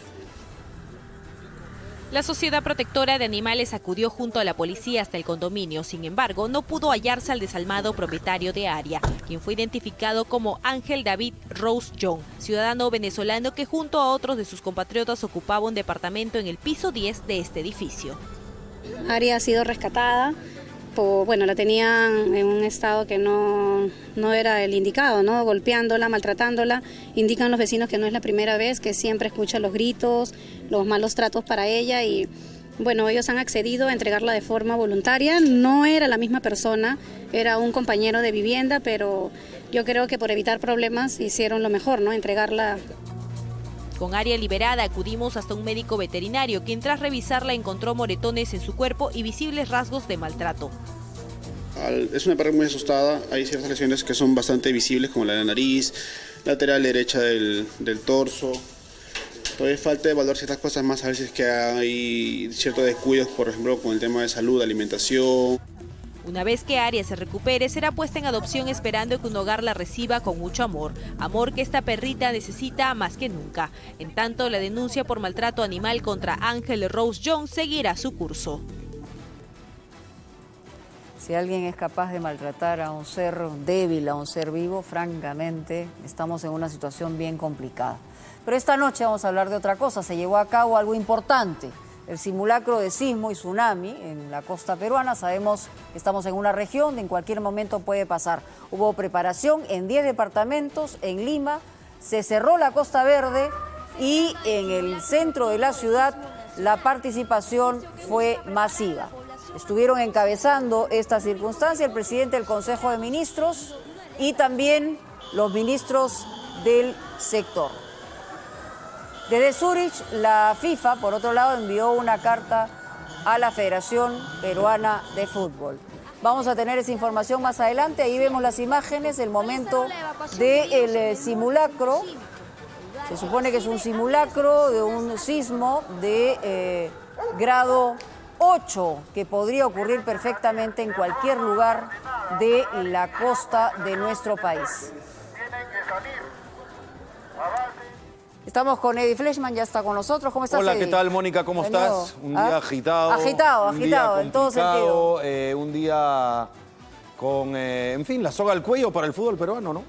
La Sociedad Protectora de Animales acudió junto a la policía hasta el condominio. Sin embargo, no pudo hallarse al desalmado propietario de Aria, quien fue identificado como Ángel David Rose John, ciudadano venezolano que junto a otros de sus compatriotas ocupaba un departamento en el piso 10 de este edificio. Aria ha sido rescatada. La tenían en un estado que no era el indicado, ¿no? Golpeándola, maltratándola. Indican los vecinos que no es la primera vez, que siempre escucha los gritos, los malos tratos para ella y ellos han accedido a entregarla de forma voluntaria. No era la misma persona, era un compañero de vivienda, pero yo creo que por evitar problemas hicieron lo mejor, ¿no? Entregarla. Con Aria liberada acudimos hasta un médico veterinario, quien tras revisarla encontró moretones en su cuerpo y visibles rasgos de maltrato. Es una perra muy asustada, hay ciertas lesiones que son bastante visibles, como la de la nariz, lateral derecha del torso. Todavía falta evaluar ciertas cosas más, a veces que hay ciertos descuidos, por ejemplo, con el tema de salud, alimentación. Una vez que Aria se recupere, será puesta en adopción esperando que un hogar la reciba con mucho amor. Amor que esta perrita necesita más que nunca. En tanto, la denuncia por maltrato animal contra Ángel Rose John seguirá su curso. Si alguien es capaz de maltratar a un ser débil, a un ser vivo, francamente, estamos en una situación bien complicada. Pero esta noche vamos a hablar de otra cosa. Se llevó a cabo algo importante. El simulacro de sismo y tsunami en la costa peruana. Sabemos que estamos en una región donde en cualquier momento puede pasar. Hubo preparación en 10 departamentos en Lima, se cerró la Costa Verde y en el centro de la ciudad la participación fue masiva. Estuvieron encabezando esta circunstancia el presidente del Consejo de Ministros y también los ministros del sector. Desde Zúrich, la FIFA, por otro lado, envió una carta a la Federación Peruana de Fútbol. Vamos a tener esa información más adelante. Ahí vemos las imágenes, el momento del simulacro. Se supone que es un simulacro de un sismo de grado 8, que podría ocurrir perfectamente en cualquier lugar de la costa de nuestro país. Estamos con Eddie Fleischmann, ya está con nosotros. ¿Cómo estás, Hola, Eddie? ¿qué tal, Mónica? ¿Cómo estás? Un día agitado. Agitado, en todo sentido. Un día con, la soga al cuello para el fútbol peruano, ¿no?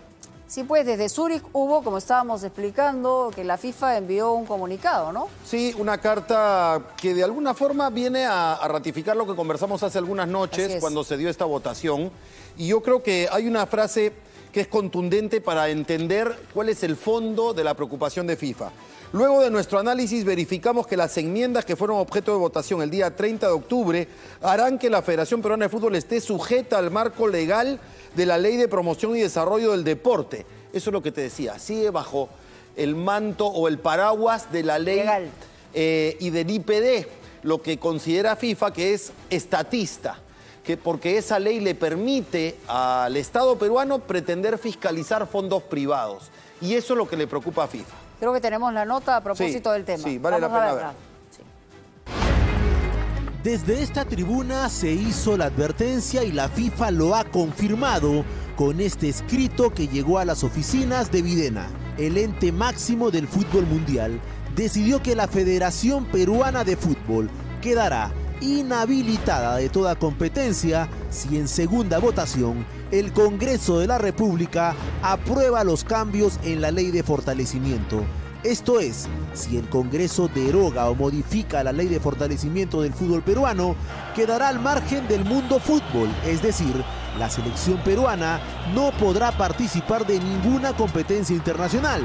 Sí, pues desde Zúrich hubo, como estábamos explicando, que la FIFA envió un comunicado, ¿no? Sí, una carta que de alguna forma viene a ratificar lo que conversamos hace algunas noches cuando se dio esta votación. Y yo creo que hay una frase que es contundente para entender cuál es el fondo de la preocupación de FIFA. Luego de nuestro análisis verificamos que las enmiendas que fueron objeto de votación el día 30 de octubre harán que la Federación Peruana de Fútbol esté sujeta al marco legal de la Ley de Promoción y Desarrollo del Deporte. Eso es lo que te decía, sigue bajo el manto o el paraguas de la ley y del IPD, lo que considera FIFA que es estatista, porque esa ley le permite al Estado peruano pretender fiscalizar fondos privados. Y eso es lo que le preocupa a FIFA. Creo que tenemos la nota a propósito del tema. Sí, vale la pena ver. Desde esta tribuna se hizo la advertencia y la FIFA lo ha confirmado con este escrito que llegó a las oficinas de Videna. El ente máximo del fútbol mundial decidió que la Federación Peruana de Fútbol quedará inhabilitada de toda competencia si en segunda votación el Congreso de la República aprueba los cambios en la ley de fortalecimiento. Esto es, si el Congreso deroga o modifica la ley de fortalecimiento del fútbol peruano, quedará al margen del mundo fútbol, es decir, la selección peruana no podrá participar de ninguna competencia internacional.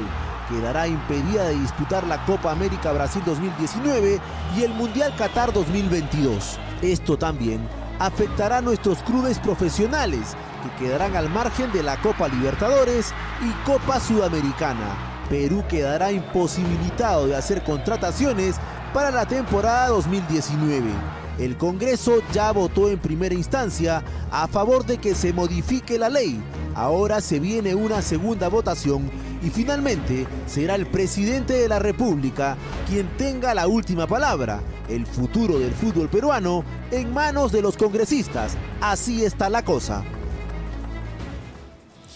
Quedará impedida de disputar la Copa América Brasil 2019 y el Mundial Qatar 2022. Esto también afectará a nuestros clubes profesionales, que quedarán al margen de la Copa Libertadores y Copa Sudamericana. Perú quedará imposibilitado de hacer contrataciones para la temporada 2019. El Congreso ya votó en primera instancia a favor de que se modifique la ley. Ahora se viene una segunda votación y finalmente será el presidente de la República quien tenga la última palabra. El futuro del fútbol peruano en manos de los congresistas. Así está la cosa.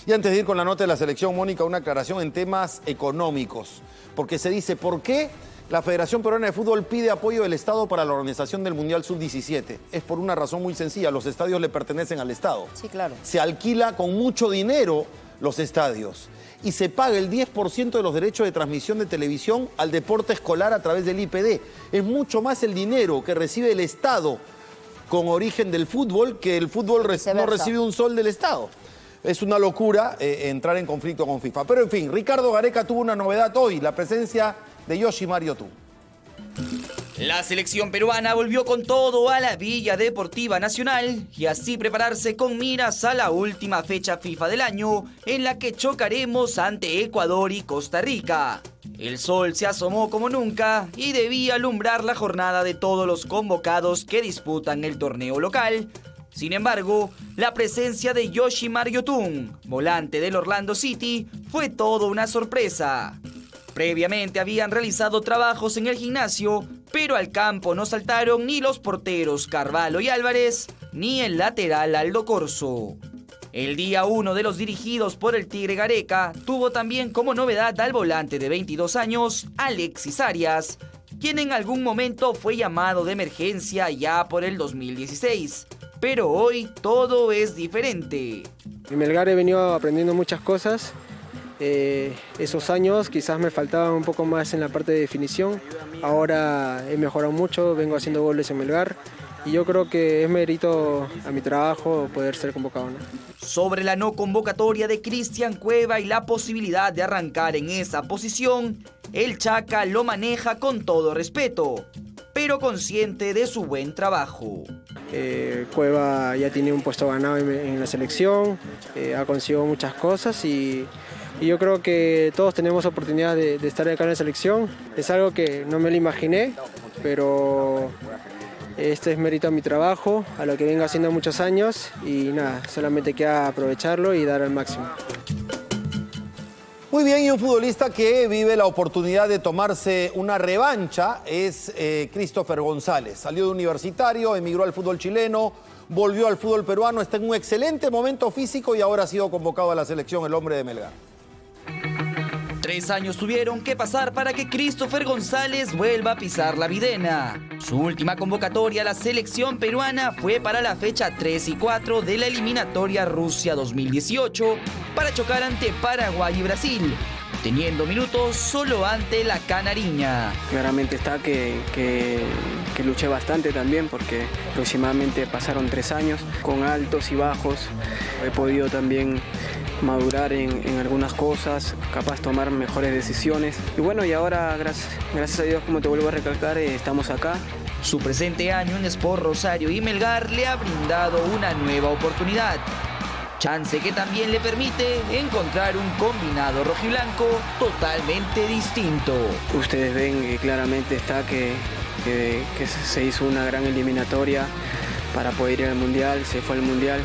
Y antes de ir con la nota de la selección, Mónica, una aclaración en temas económicos. Porque se dice, ¿por qué la Federación Peruana de Fútbol pide apoyo del Estado para la organización del Mundial Sub-17? Es por una razón muy sencilla, los estadios le pertenecen al Estado. Sí, claro. Se alquila con mucho dinero los estadios y se paga el 10% de los derechos de transmisión de televisión al deporte escolar a través del IPD. Es mucho más el dinero que recibe el Estado con origen del fútbol que el fútbol no recibe un sol del Estado. Es una locura entrar en conflicto con FIFA. Pero en fin, Ricardo Gareca tuvo una novedad hoy, la presencia de Yoshimar Yotun. La selección peruana volvió con todo a la Villa Deportiva Nacional y así prepararse con miras a la última fecha FIFA del año, en la que chocaremos ante Ecuador y Costa Rica. El sol se asomó como nunca y debía alumbrar la jornada de todos los convocados que disputan el torneo local. Sin embargo, la presencia de Yoshimar Yotun, volante del Orlando City, fue todo una sorpresa. Previamente habían realizado trabajos en el gimnasio, pero al campo no saltaron ni los porteros Carvalho y Álvarez, ni el lateral Aldo Corso. El día 1 de los dirigidos por el Tigre Gareca tuvo también como novedad al volante de 22 años, Alexis Arias, quien en algún momento fue llamado de emergencia ya por el 2016. Pero hoy todo es diferente. En Melgar he venido aprendiendo muchas cosas. Esos años quizás me faltaban un poco más en la parte de definición. Ahora he mejorado mucho, vengo haciendo goles en Melgar. Y yo creo que es mérito a mi trabajo poder ser convocado, ¿no? Sobre la no convocatoria de Cristian Cueva y la posibilidad de arrancar en esa posición, el Chaca lo maneja con todo respeto, pero consciente de su buen trabajo. Cueva ya tiene un puesto ganado en la selección, ha conseguido muchas cosas y yo creo que todos tenemos oportunidad de estar acá en la selección. Es algo que no me lo imaginé, pero este es mérito a mi trabajo, a lo que vengo haciendo muchos años y nada, solamente queda aprovecharlo y dar al máximo. Muy bien, y un futbolista que vive la oportunidad de tomarse una revancha es Christopher González. Salió de Universitario, emigró al fútbol chileno, volvió al fútbol peruano, está en un excelente momento físico y ahora ha sido convocado a la selección, el hombre de Melgar. 3 años tuvieron que pasar para que Christopher González vuelva a pisar la Videna. Su última convocatoria a la selección peruana fue para la fecha 3 y 4 de la eliminatoria Rusia 2018 para chocar ante Paraguay y Brasil, teniendo minutos solo ante la Canariña. Claramente está que luché bastante también porque aproximadamente pasaron 3 años con altos y bajos. He podido también madurar en algunas cosas, capaz tomar mejores decisiones. Y bueno, y ahora, gracias a Dios, como te vuelvo a recalcar, estamos acá. Su presente año en Sport Rosario y Melgar le ha brindado una nueva oportunidad. chance que también le permite encontrar un combinado rojiblanco totalmente distinto. Ustedes ven claramente está que se hizo una gran eliminatoria para poder ir al Mundial, se fue al Mundial.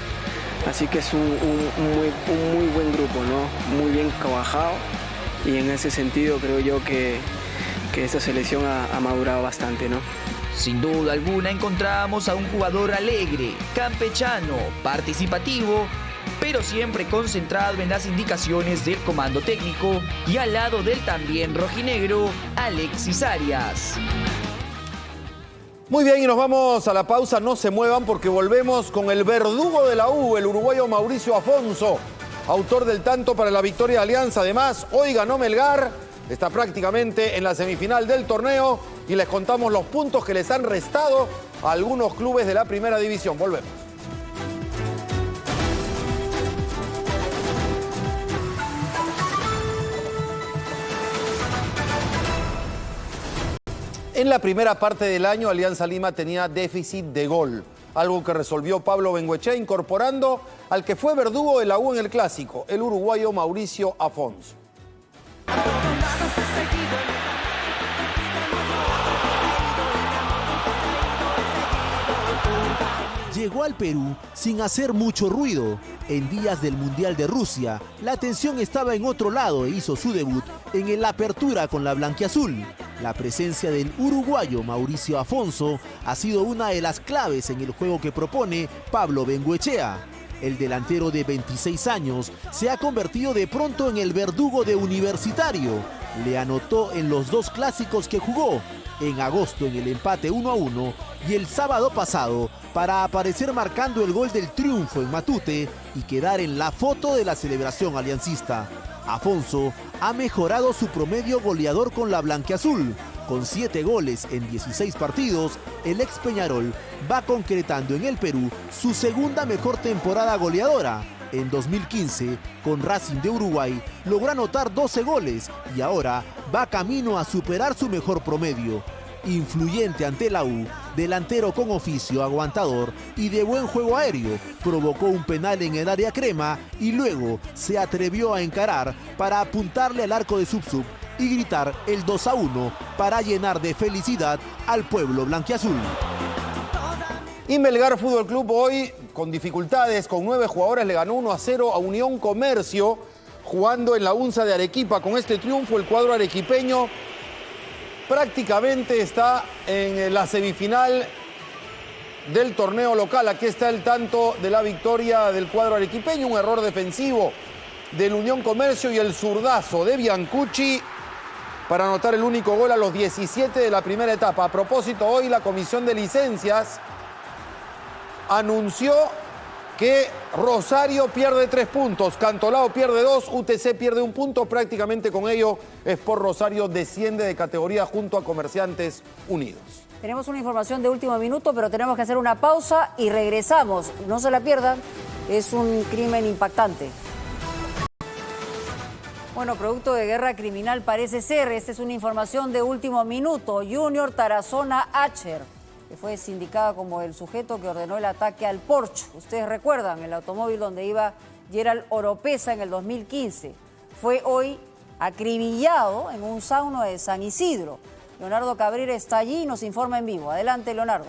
Así que es un muy buen grupo, ¿no? Muy bien trabajado, y en ese sentido creo yo que esta selección ha madurado bastante, ¿no? Sin duda alguna encontramos a un jugador alegre, campechano, participativo, pero siempre concentrado en las indicaciones del comando técnico y al lado del también rojinegro Alexis Arias. Muy bien, y nos vamos a la pausa. No se muevan porque volvemos con el verdugo de la U, el uruguayo Mauricio Afonso, autor del tanto para la victoria de Alianza. Además, hoy ganó Melgar, está prácticamente en la semifinal del torneo y les contamos los puntos que les han restado a algunos clubes de la primera división. Volvemos. En la primera parte del año, Alianza Lima tenía déficit de gol, algo que resolvió Pablo Bengoechea incorporando al que fue verdugo de la U en el Clásico, el uruguayo Mauricio Afonso. Llegó al Perú sin hacer mucho ruido. En días del Mundial de Rusia, la atención estaba en otro lado e hizo su debut en el Apertura con la blanquiazul. La presencia del uruguayo Mauricio Afonso ha sido una de las claves en el juego que propone Pablo Bengoechea. El delantero de 26 años se ha convertido de pronto en el verdugo de Universitario. Le anotó en los dos clásicos que jugó, en agosto en el empate 1-1 y el sábado pasado para aparecer marcando el gol del triunfo en Matute y quedar en la foto de la celebración aliancista. Afonso ha mejorado su promedio goleador con la blanquiazul. Con 7 goles en 16 partidos, el ex Peñarol va concretando en el Perú su segunda mejor temporada goleadora. En 2015, con Racing de Uruguay, logró anotar 12 goles y ahora va camino a superar su mejor promedio. Influyente ante la U, delantero con oficio, aguantador y de buen juego aéreo, provocó un penal en el área crema y luego se atrevió a encarar para apuntarle al arco de Subsub y gritar el 2-1 para llenar de felicidad al pueblo blanquiazul. Y Melgar Fútbol Club hoy, con dificultades, con 9 jugadores, le ganó 1-0 a Unión Comercio, jugando en la UNSA de Arequipa. Con este triunfo, el cuadro arequipeño prácticamente está en la semifinal del torneo local. Aquí está el tanto de la victoria del cuadro arequipeño, un error defensivo del Unión Comercio y el zurdazo de Biancucci para anotar el único gol a los 17 de la primera etapa. A propósito, hoy la Comisión de Licencias anunció que Rosario pierde 3 puntos, Cantolao pierde 2, UTC pierde 1 punto. Prácticamente con ello, Sport Rosario desciende de categoría junto a Comerciantes Unidos. Tenemos una información de último minuto, pero tenemos que hacer una pausa y regresamos. No se la pierdan, es un crimen impactante. Bueno, producto de guerra criminal parece ser. Esta es una información de último minuto. Junior Tarazona Acher, que fue sindicada como el sujeto que ordenó el ataque al Porsche. Ustedes recuerdan, el automóvil donde iba Gerald Oropesa en el 2015. Fue hoy acribillado en un sauna de San Isidro. Leonardo Cabrera está allí y nos informa en vivo. Adelante, Leonardo.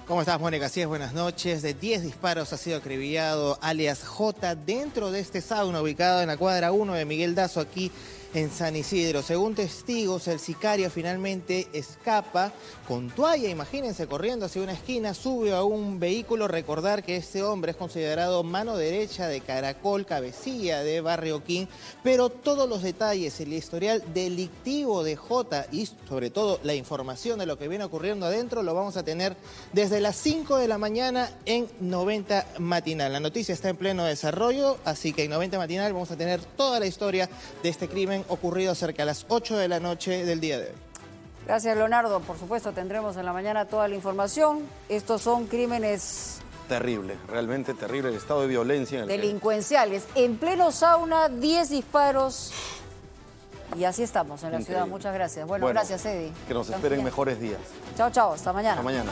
¿Cómo estás, Mónica? Así es, buenas noches. De 10 disparos ha sido acribillado alias J dentro de este sauna ubicado en la cuadra 1 de Miguel Dazo, aquí en San Isidro. Según testigos, el sicario finalmente escapa con toalla, imagínense, corriendo hacia una esquina, sube a un vehículo. Recordar que este hombre es considerado mano derecha de Caracol, cabecilla de Barrio King, pero todos los detalles, el historial delictivo de J y sobre todo la información de lo que viene ocurriendo adentro lo vamos a tener desde las 5 de la mañana en 90 Matinal. La noticia está en pleno desarrollo, así que en 90 Matinal vamos a tener toda la historia de este crimen ocurrido cerca a las 8 de la noche del día de hoy. Gracias, Leonardo. Por supuesto, tendremos en la mañana toda la información. Estos son crímenes Terrible, realmente terrible el estado de violencia. En el delincuenciales. En pleno sauna, 10 disparos. Y así estamos en la ciudad. Muchas gracias. Bueno, gracias, Eddie. Que nos esperen mejores días. Chao, chao. Hasta mañana. Hasta mañana.